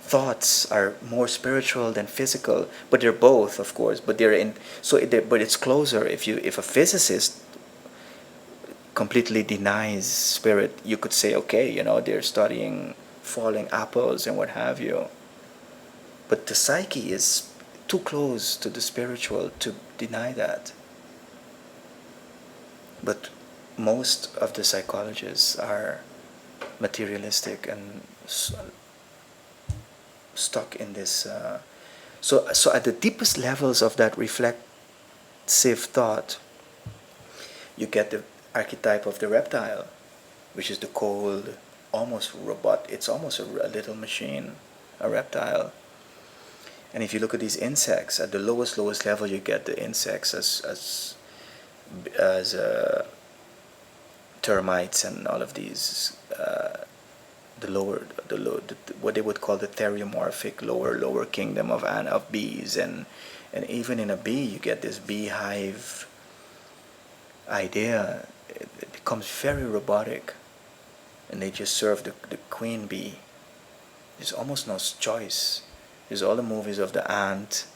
thoughts are more spiritual than physical, but they're both, of course. But they're in but it's closer. If a physicist completely denies spirit, you could say, okay, they're studying falling apples and what have you. But the psyche is too close to the spiritual to deny that. But most of the psychologists are materialistic and stuck in this. So at the deepest levels of that reflexive thought, you get the archetype of the reptile, which is the cold, almost robot. It's almost a little machine, a reptile. And if you look at these insects, at the lowest level, you get the insects as termites and all of these. What they would call the theriomorphic lower kingdom of bees, and even in a bee you get this beehive idea. It becomes very robotic, and they just serve the queen bee. There's almost no choice. There's all the movies of the ant,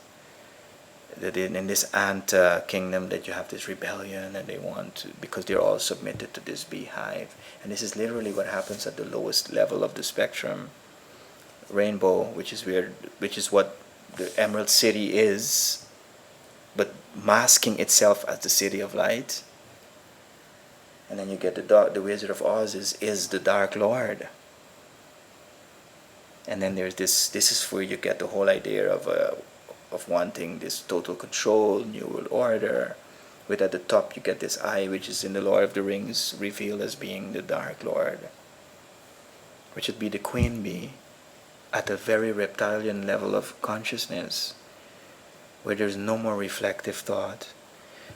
that in this ant kingdom, that you have this rebellion, and they want to, because they're all submitted to this beehive. And this is literally what happens at the lowest level of the spectrum. Rainbow, which is what the Emerald City is, but masking itself as the City of Light. And then you get the Wizard of Oz is the Dark Lord. And then there's this is where you get the whole idea of wanting this total control, new world order. With at the top you get this eye, which is in the Lord of the Rings revealed as being the Dark Lord, which would be the queen bee at a very reptilian level of consciousness, where there's no more reflective thought,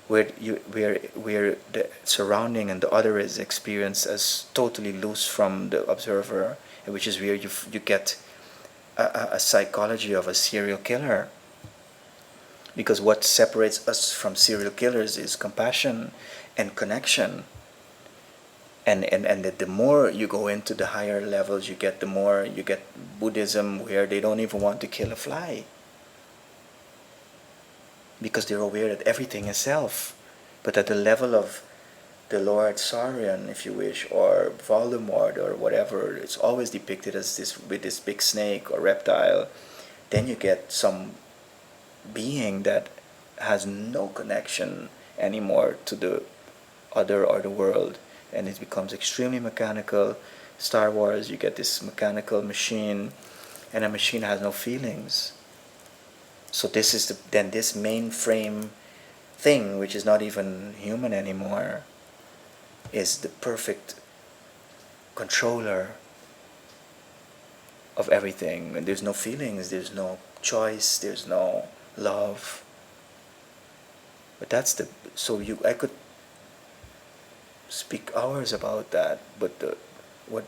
where the surrounding and the other is experienced as totally loose from the observer, which is where you get a psychology of a serial killer. Because what separates us from serial killers is compassion and connection. And the more you go into the higher levels, you get Buddhism, where they don't even want to kill a fly, because they're aware that everything is self. But at the level of the Lord Saurian, if you wish, or Voldemort, or whatever, it's always depicted as this, with this big snake or reptile. Then you get some being that has no connection anymore to the other or the world, and it becomes extremely mechanical. Star Wars, you get this mechanical machine, and a machine has no feelings. So this is then this mainframe thing, which is not even human anymore, is the perfect controller of everything. And there's no feelings, there's no choice, there's no love. But that's I could speak hours about that, but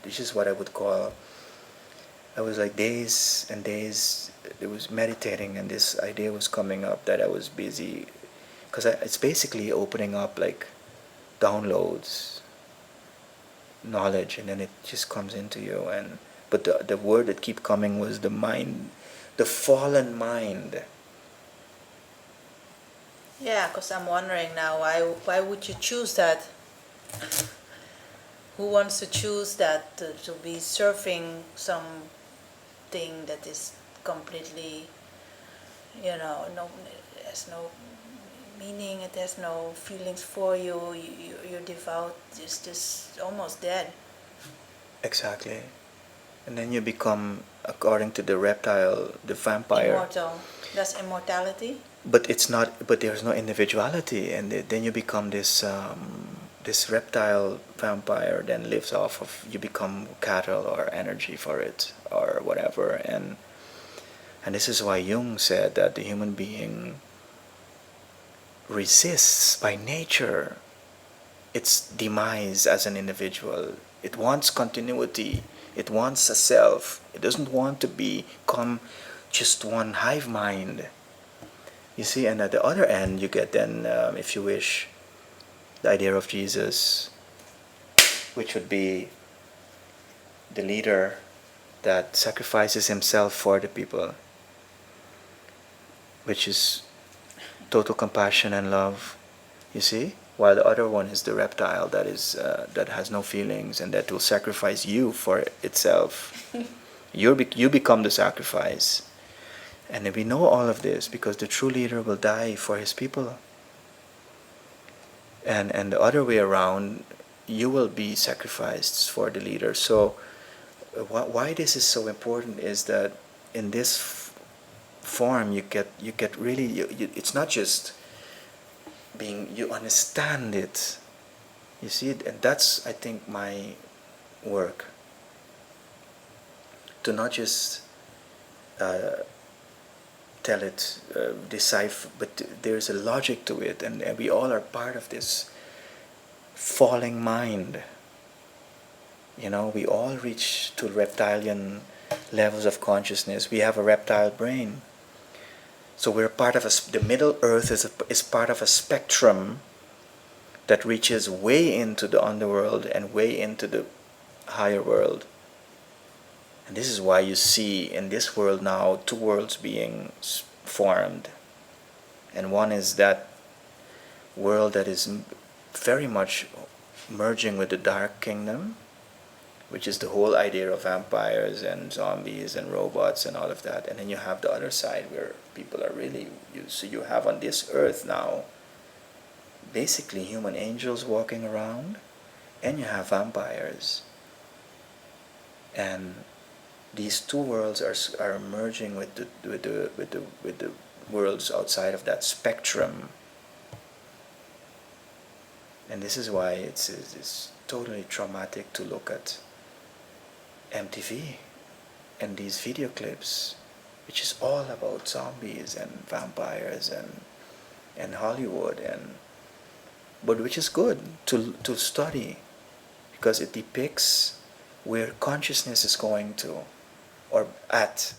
this is what I would call, I was like days and days, it was meditating, and this idea was coming up that I was busy, because it's basically opening up like downloads knowledge, and then it just comes into you. And but the word that kept coming was the mind, the fallen mind. Yeah, because I'm wondering now, why would you choose that? Who wants to choose that, to be surfing something that is completely, no, it has no meaning, it has no feelings for you, you're devout, just almost dead. Exactly. And then you become, according to the reptile, the vampire. Immortal. That's immortality? But it's not. But there's no individuality, and then you become this this reptile vampire. Then lives off of, you become cattle or energy for it or whatever. And this is why Jung said that the human being resists by nature its demise as an individual. It wants continuity. It wants a self. It doesn't want to become just one hive mind. You see, and at the other end, you get then, if you wish, the idea of Jesus, which would be the leader that sacrifices himself for the people, which is total compassion and love. You see, while the other one is the reptile that has no feelings and that will sacrifice you for itself. You become the sacrifice, and we know all of this because the true leader will die for his people. And the other way around, you will be sacrificed for the leader. So why this is so important is that in this form you get really it's not just being, you understand it, you see it. And that's, I think, my work, to not just tell it, decipher, but there's a logic to it, and we all are part of this falling mind. You know, we all reach to reptilian levels of consciousness. We have a reptile brain. So we're part of the Middle Earth is part of a spectrum that reaches way into the underworld and way into the higher world. And this is why you see in this world now two worlds being formed. And one is that world that is very much merging with the Dark Kingdom, which is the whole idea of vampires and zombies and robots and all of that. And then you have the other side where people are really, so you have on this earth now basically human angels walking around, and you have vampires. And these two worlds are merging with the worlds outside of that spectrum. And this is why it's totally traumatic to look at MTV and these video clips, which is all about zombies and vampires and Hollywood, but which is good to study, because it depicts where consciousness is going to, or at